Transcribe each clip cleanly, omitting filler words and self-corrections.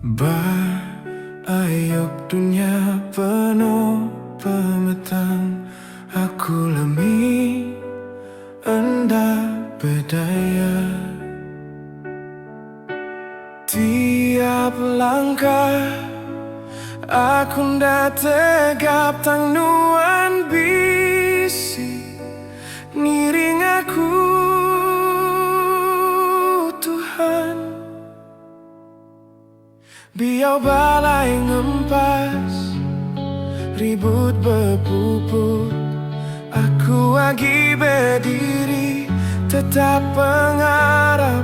Bayok dunia penuh pemetang, aku lemi enda bedaya. Tiap langkah aku ndak tegap tang nuan bisi ngiring aku Tuhan. Biau balai ngempas ribut bepuput, aku lagi berdiri tetap pengarap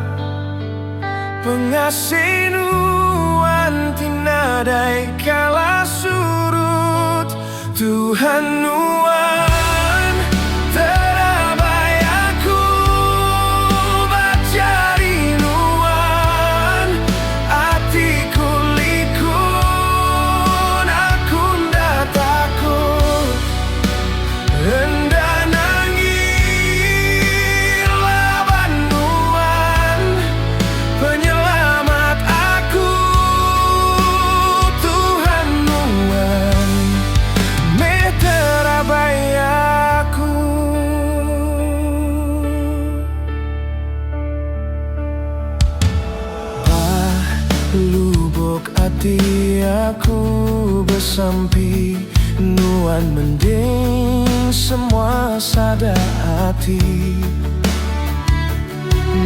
pengasih nuan tinadai kala surut. Tuhan nuan terabai aku bacari nuan hatiku likun, aku ndak takut hendak nangis lawan nuan penyelamat aku. Tuhan nuan meterabai aku. Lubuk hati aku bersampi nuan mending semua sada hati.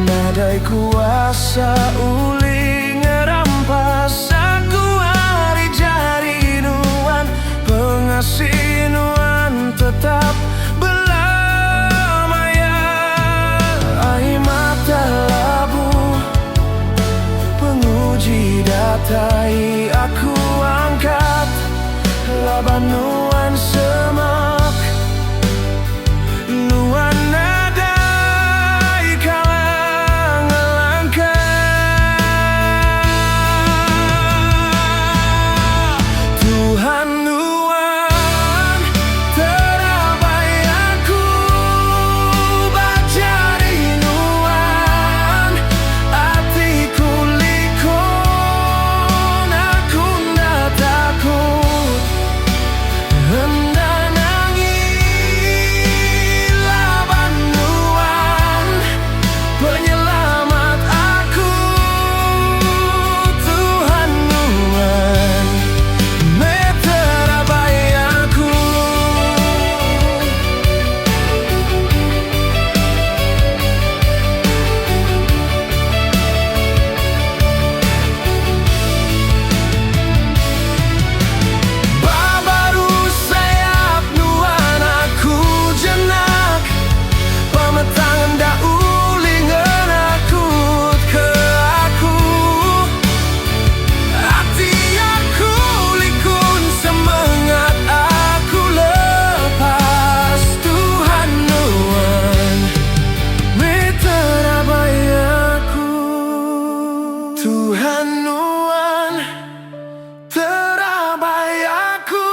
Nadai kuasa uli ngerampas aku hari jari nuan pengasih nuan tetap belamaya. Ai mata labu penguji datai aku angkat laban nuan semak nuan nadai kalang langkah. Tuhan nuan terabai aku bacari nuan hatiku likun, aku ndak takut hendak nangis lawan nuan penyelamat aku. Tuhan nuan meterabai aku. Babaru sayap nuan aku jenak pemetangan dak ulingan aku ke aku. Hati aku likun semangat aku lepas. Tuhan nuan meterabai aku. Tuhan nuan terabai aku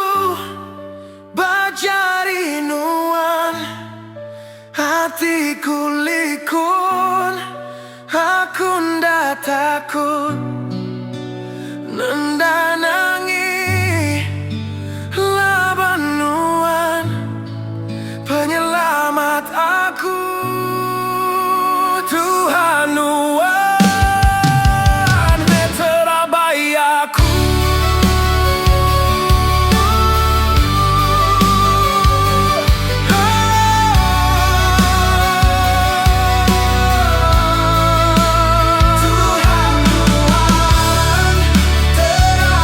bacari nuan hatiku likun, aku ndak takut nenda nangis laban nuan penyelamat aku. Tuhan nuan meterabai aku. Tuhan nuan terabai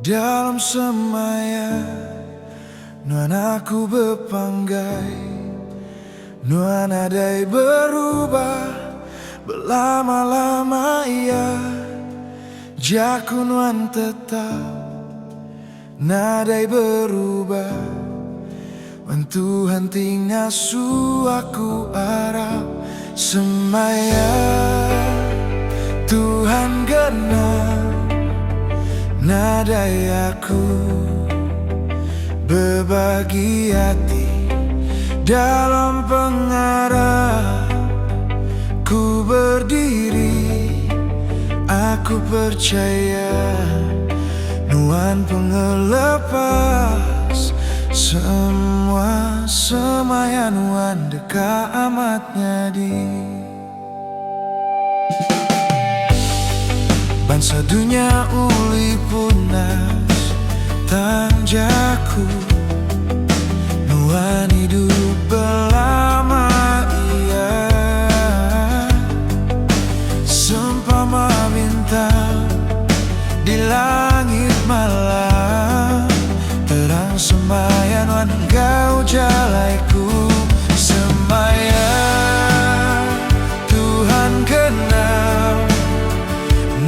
dalam semaya nuan aku bepanggai, nuan adai berubah berlama-lama ia jaku nuan tetap nadai berubah. Wan Tuhan tinggal su aku harap semaya Tuhan genap nadai aku berbagi hati dalam pengarap ku berdiri. Aku percaya nuan pengelepas semua semaya nuan dekat amatnya di bangsa dunia uli punas tanjaku nuan hidup belama ia seumpama bintang di langit malam terang semaya nuan engkau jalaiku semaya Tuhan kenal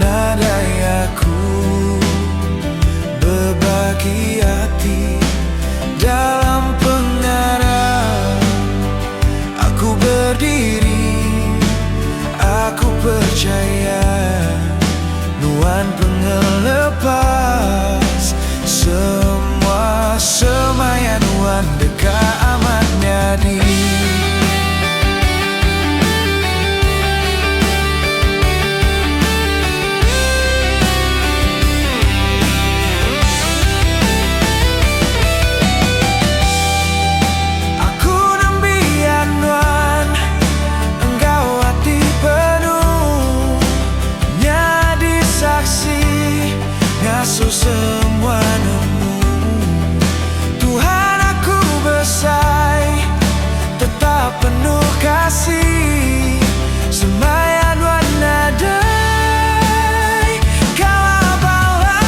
nadai aku berbagi hati dalam pengarap aku berdiri. Aku percaya nuan pengelepas semua semaya nuan dekat amatnya di semua nemu Tuhan aku besar tetap penuh kasih semaya nuan nadai kala bala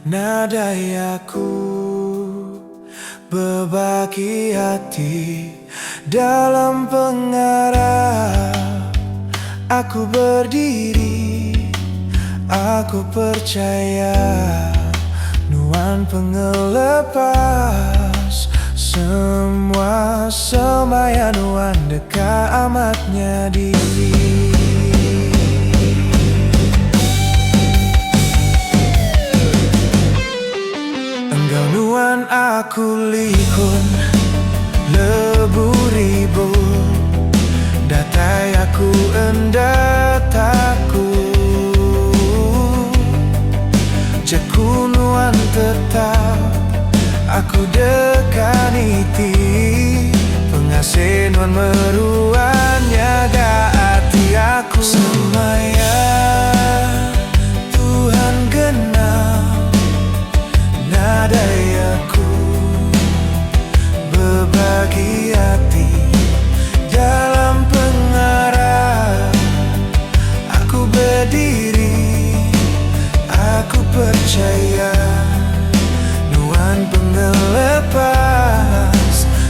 nadai aku berbagi hati dalam pengarap aku berdiri. Aku percaya nuan pengelepas semua semaya nuan dekat amatnya diri. Nuan aku likun lebu ribut datai aku endah takut jaku nuan tetap aku dekat iti pengasih nuan meruan jaga hati aku semaya Tuhan genap nadai aku berbagi hati dalam pengarap aku berdiri. Aku percaya nuan pengelepas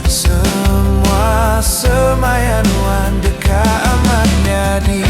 semua semaya nuan dekat amatnya di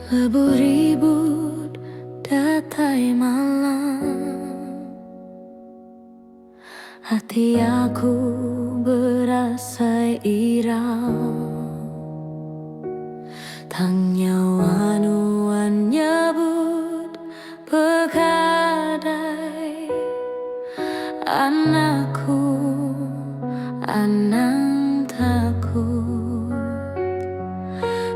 Lebu ribut datai malam, hati aku berasa irau. Tang nyawanuan nyebut pegadai, anakku anang takut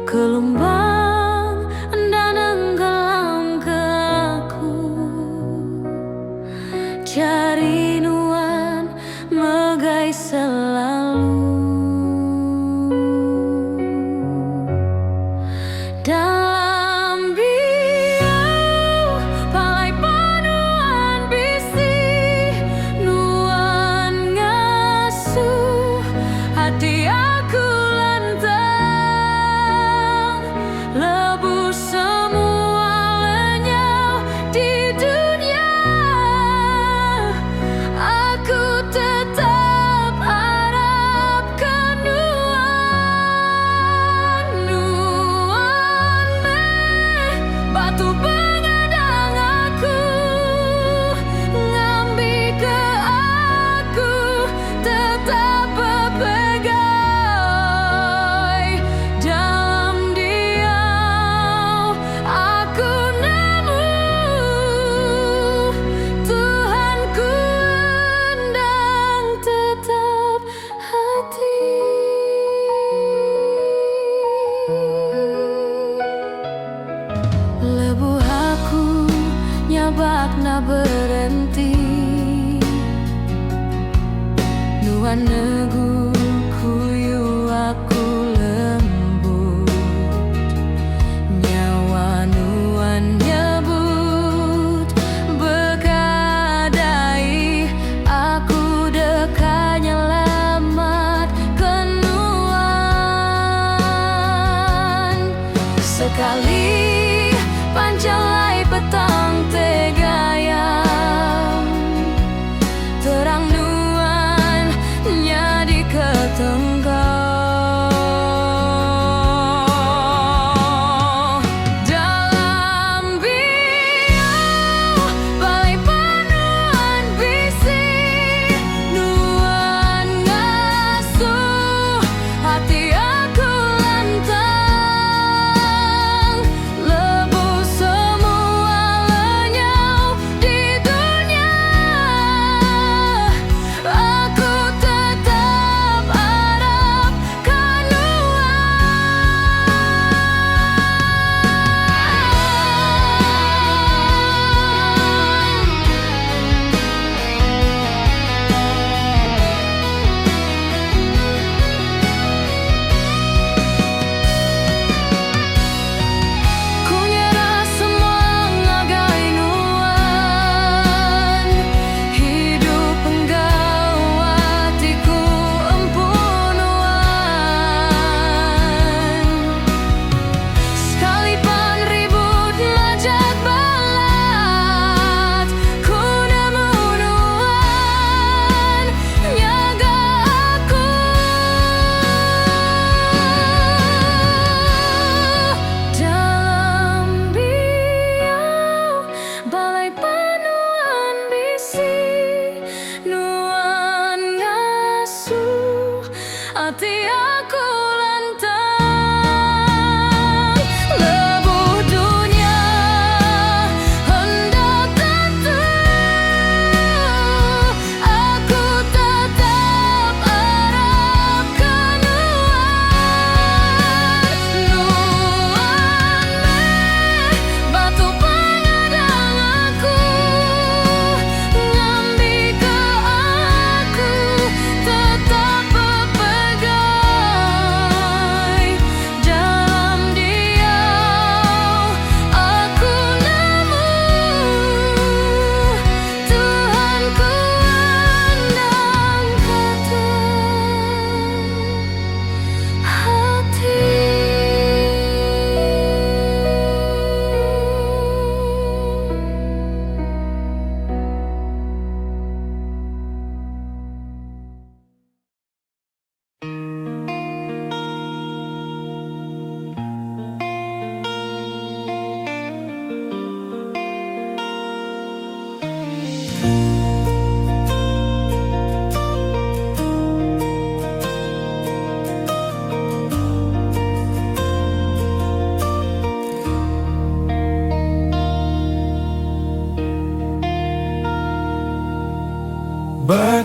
kelumbang dan enggelam ke aku, cari nuan megai selalu. Dalam biau palai panuan bisi, nuan ngasuh hati aku lantang, lebu semua lenyau di dunia. Aku tetap harapkan batu pengadang aku, ngambil ke aku, tetap berpegang. Dalam diam aku nemu Tuhanku endang tetap hati. Lebu aku nyabak na berhenti, nuan negu kuyu aku lembut, nyawa nuan nyebut begadai, aku dekanya lamat kenuan. Sekali panjalai petang tegayam, terang nuan nyadi ke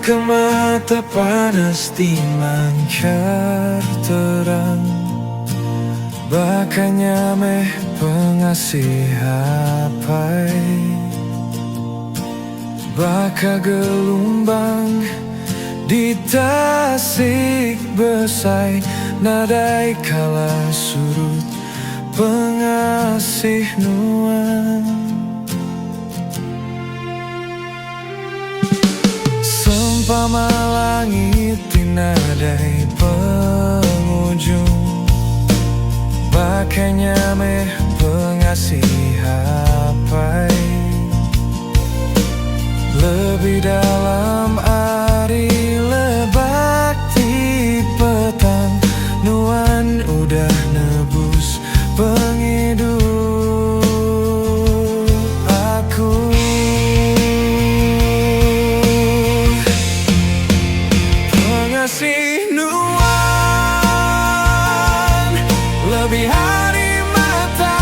ke mata panas di mancar terang, bakanya meh pengasih hapai, baka gelombang di tasik besai, nadai kala surut pengasih nuan. Seumpama langit tinadai penghujung, bakanya meh pengasih hapai, lebih dalam ari lebak di petang, nuan udah nebus penghidup aku. Pengasih nuan, lebih hari mata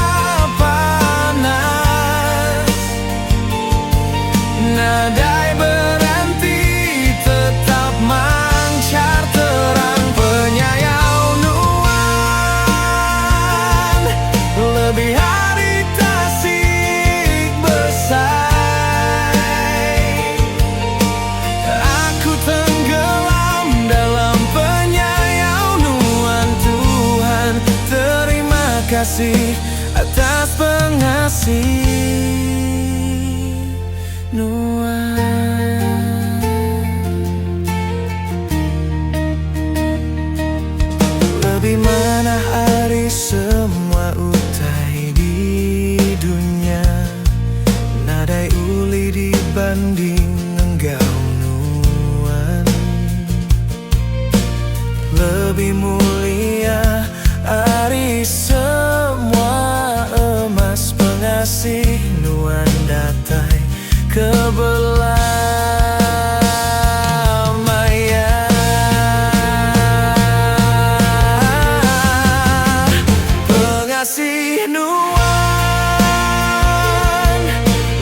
panas, nadai berhenti tetap mancar terang, penyayau nuan, lebih hari tasik besai, aku tenggelam dalam penyayau nuan. Tuhan, terima kasih atas pengasih nuan. Lebih mana hari semua utai di dunia, nadai uli dibanding enggau nuan. Lebih mulia hari semua emas pengasih nuan datai kebelamaian. Pengasih nuan,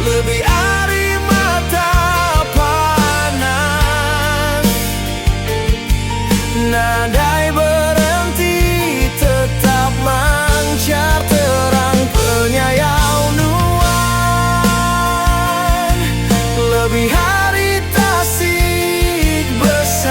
lebih ari mata panas, nadai berhenti tetap mancar terang, penyayau nuan, lebih hari tasik besai,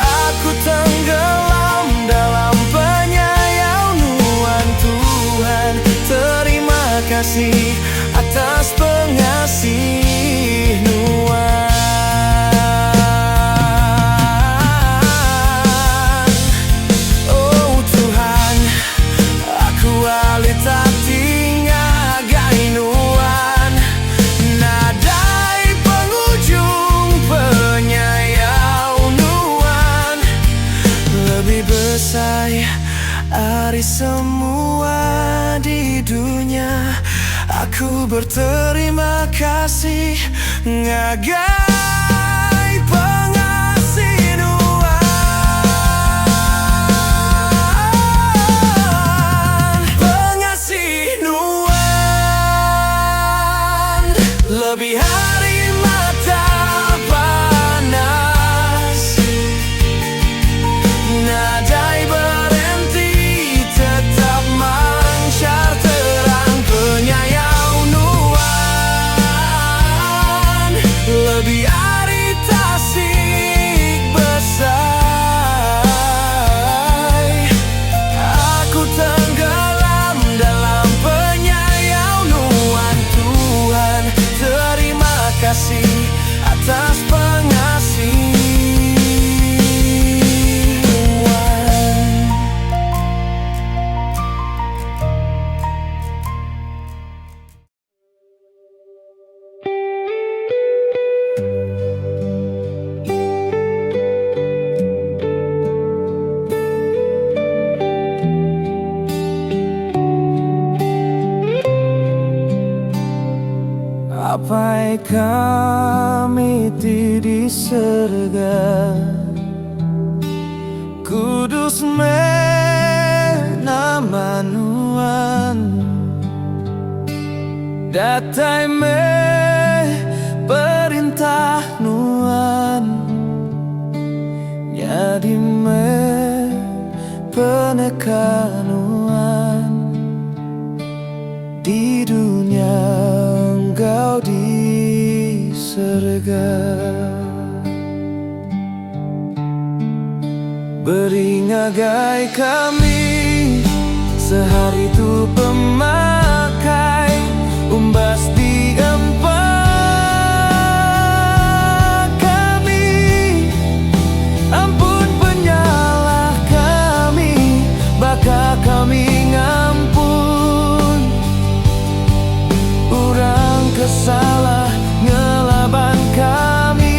aku tenggelam dalam penyayau nuan. Tuhan, terima kasih atas pengasih nuan. Oh Tuhan, aku alita tinggal gai nuan, nadai penghujung penyayau nuan, lebih besar hari semua di dunia. Aku berterima kasih ngagai pengasih nuan. Pengasih nuan, lebih hari mata panas, nadai berhenti tetap mancar terang, penyayau nuan, lebih hari tasik besai, aku tenggelam dalam penyayau nuan. Tuhan, terima kasih atas pengasih nuan. Apai kami di surga, kudus me nama nuan, datai me kekanuan. Di dunia engkau di surga. Beringagai kami, sehari itu pemakai umbas di empat kami. Ampun penyalah kami, baka kami ngampun. Urang kesalah ngelaban kami.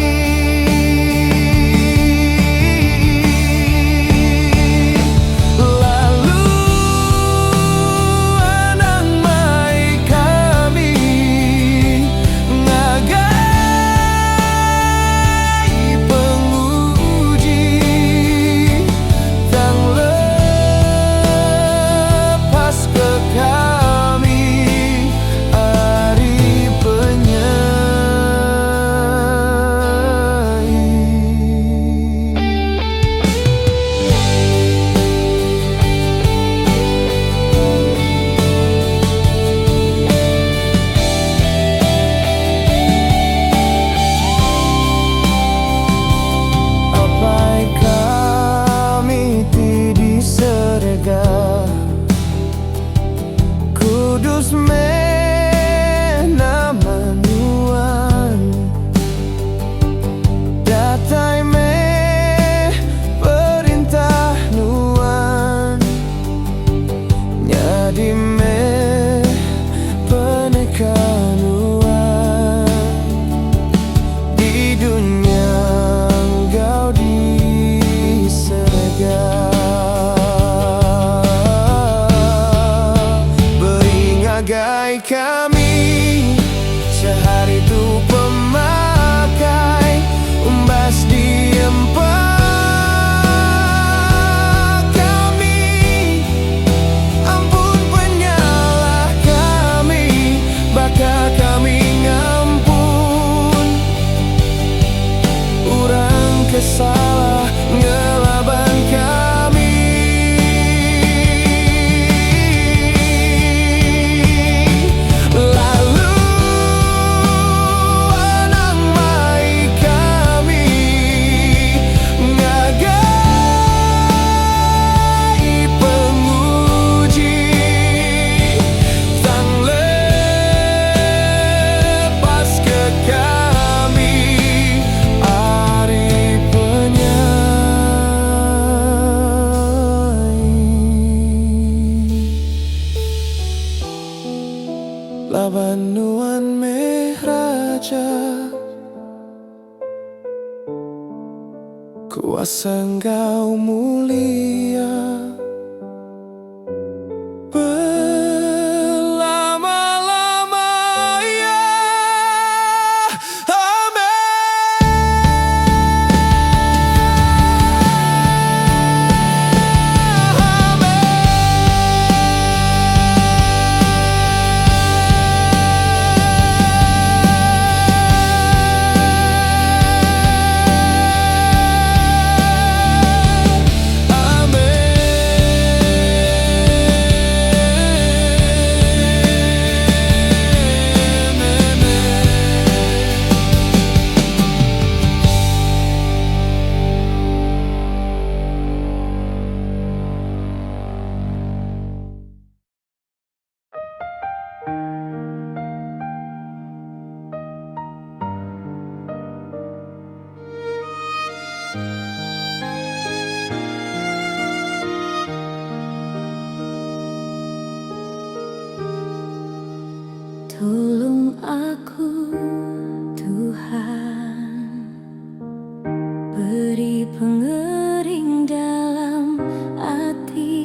Kudus mena manuan, datai me perintah nuan, nyadi me penekanuan. Di dunia engkau di surga. Beringagai kami, sehari itu pemakai umbas di empat kami. Ampun penyalah kami, baka kami ngampun. Urang kesalah ngelaban kami. Laban nuan meh raja, kuasa engkau mulia. Berlama-lamanya. Tolong aku Tuhan, beri pengering dalam hati,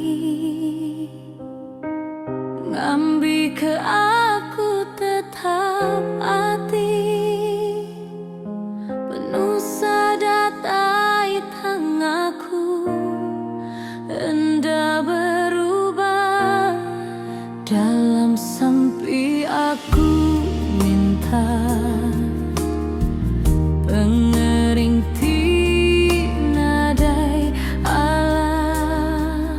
ngambil ke aku tetap hati, penuh sadatai tangaku, hendak berubah dalam sampai aku minta pengering tinadai Allah.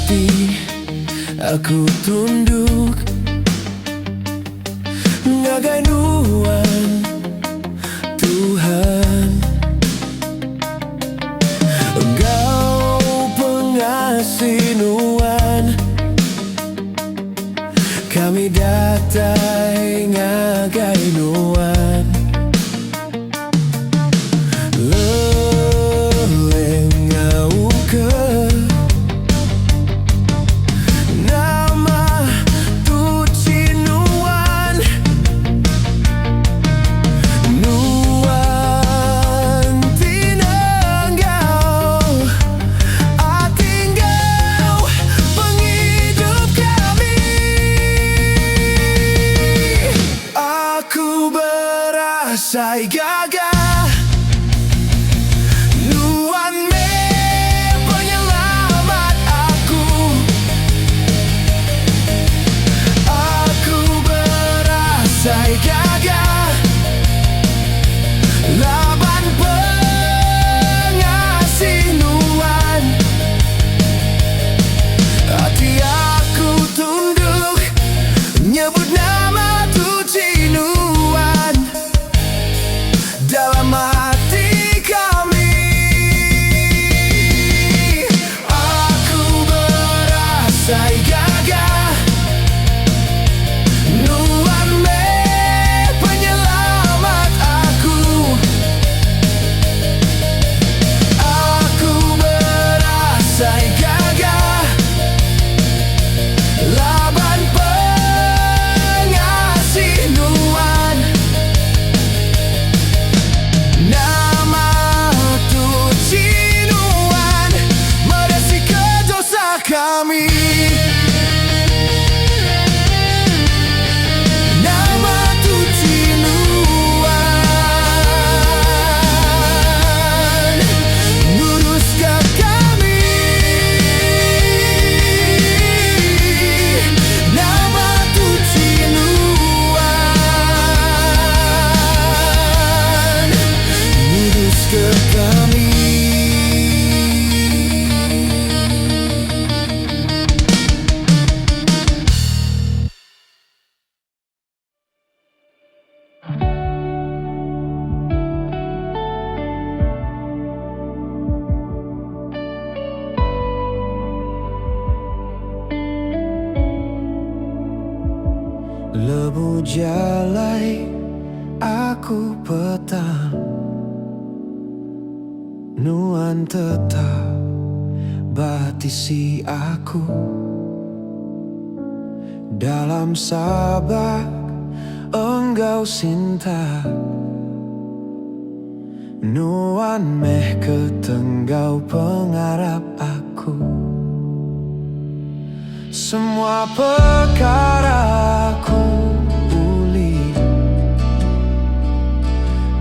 mati aku tunduk ngagai nuan Tuhan. Engkau pengasih nuan, kami datai ngagai nuan. Lelengau ke nama tuci nuan, nuan tinanggau atinggau penghidup kami. Aku berasai gagah nuan me penyelamat aku. Aku berasai gagah laban pengasih nuan. Hati aku tunduk nyebut nama tuci nuan dalam hati kami. Aku berasai gagah nuan me penyelamat aku. Aku berasai gagah laban pengasih nuan. Nama tuci nuan meresiki dosa kami. Nama tuci nuan ngurus ke kami. Nama tuci nuan ngurus ke kami. Lebu jalai aku petang, nuan tetap batisi aku. Dalam sabak engkau sinta, nuan meh ketenggau pengarap aku. Semua perkaraku pulih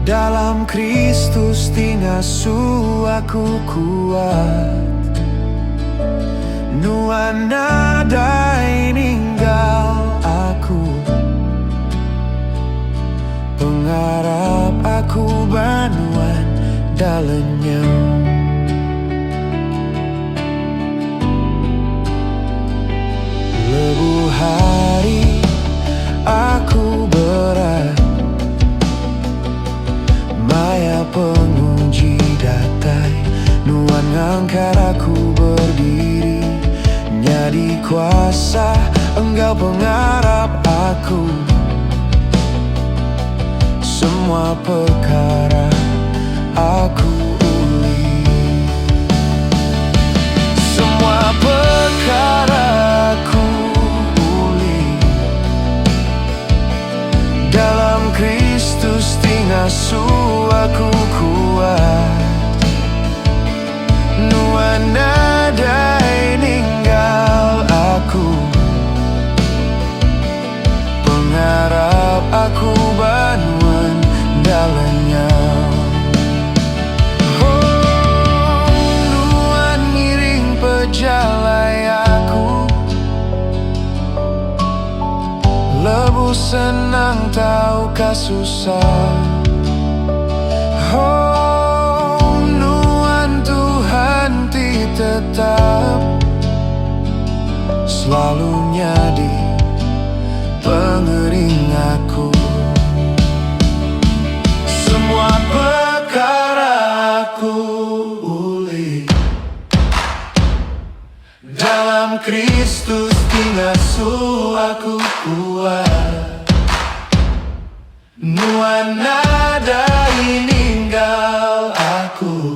dalam Kristus tinggasu aku kuat. Nuan nadai ninggal aku, pengarap aku banuan dalennya. Lebu hari aku berat, maya penguji datai, nuan ngangkat aku berdiri. Nyadi kuasa engkau pengarap aku. Semua perkara aku uli, semua perkara aku uli dalam Kristus tinggasu aku kuat. Nuan nadai ninggal aku, pengarap aku banuan dalennya. Oh, nuan ngiring pejalai aku, lebu senang tahu kasusah. Oh, nuan Tuhan ti tetap selalu nyadi pengering aku. Semua perkara aku uli dalam Kristus tinggal aku kuat. Nuana dai ninggal aku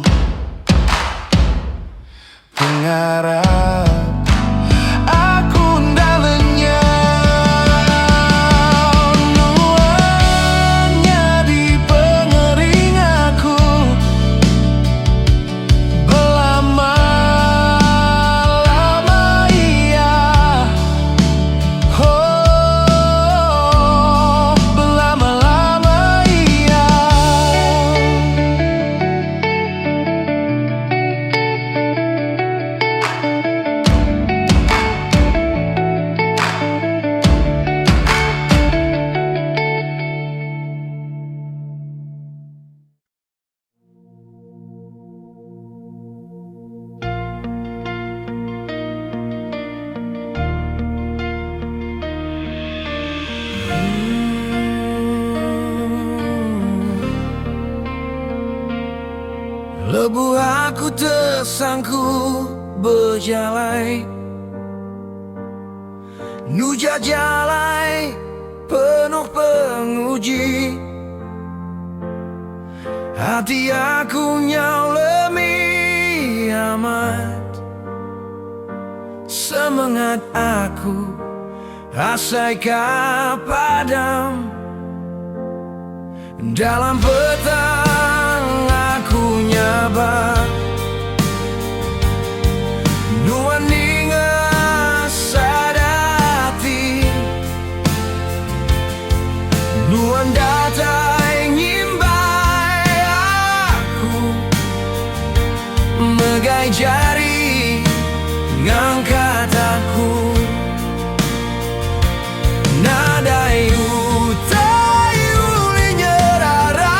pengarap aku ndalenya. Nuannya di pengering aku belama-lama ia. Oh, belama-lama ia. Lebu aku tersangkut berjalai, nu jajalai penuh penguji. Hati aku nyalemi amat, semangat aku asai padam. Dalam petang aku nyabak nuan ninga sadati, nuan datai nyimbai aku megai jari ngangkat aku nadai utai uli nyerara.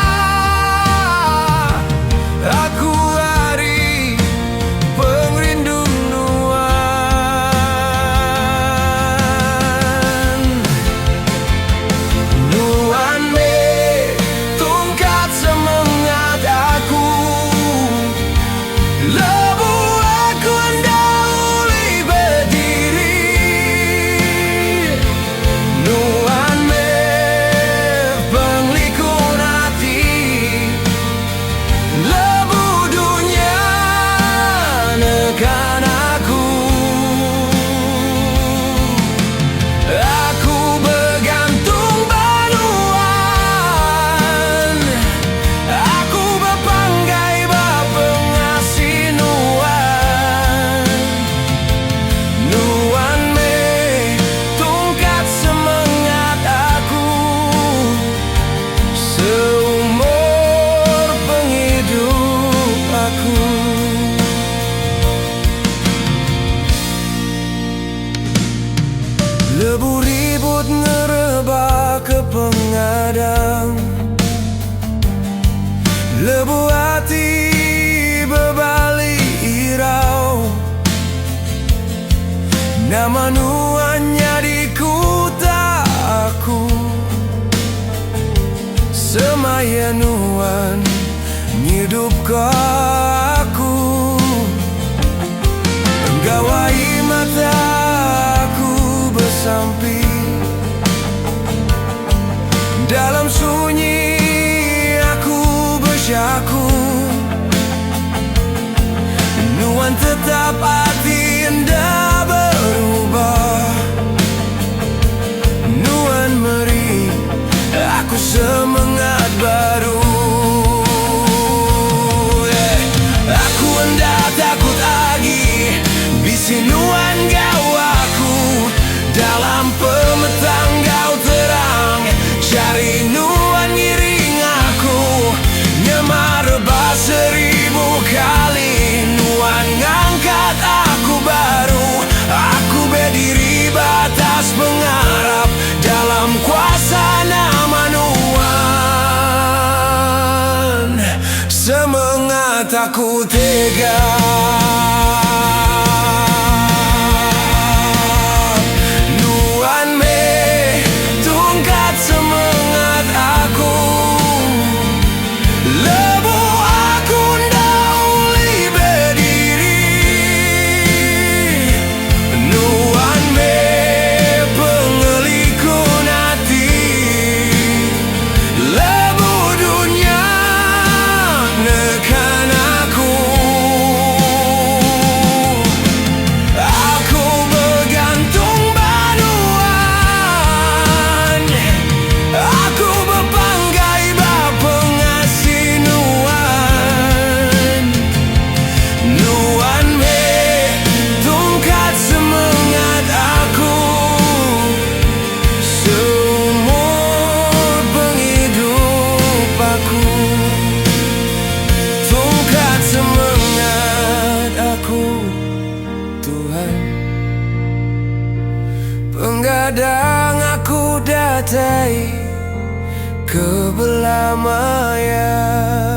Aku hari pengrindu nuan, nuan me tungkat semangat aku. Lebu aku hendak uli berdiri, nuan me penglikun hati. Lebu dunia nekan aku, aku bergantung banuan, aku berpanggai bapengasih nuan. Nuan me tungkat semangat aku, seumur penghidup aku. Lebu ribut ngerebah ke pengadang, lebu hati berbalik irau. Nama nuannya di kuta aku, semaya nuan hidup aku. Gawai mataku bersampi dalam sunyi, aku bersyaku. Nuan tetap hati hendak berubah, nuan beri aku semangat baru. Aku hendak takut lagi, bisi nuan gau aku. Dalam pemetang gau terang, cari nuan ngiring aku. Nyamar rebah 1000 kali, nuan ngangkat aku. Kadang aku datai ke belah maya.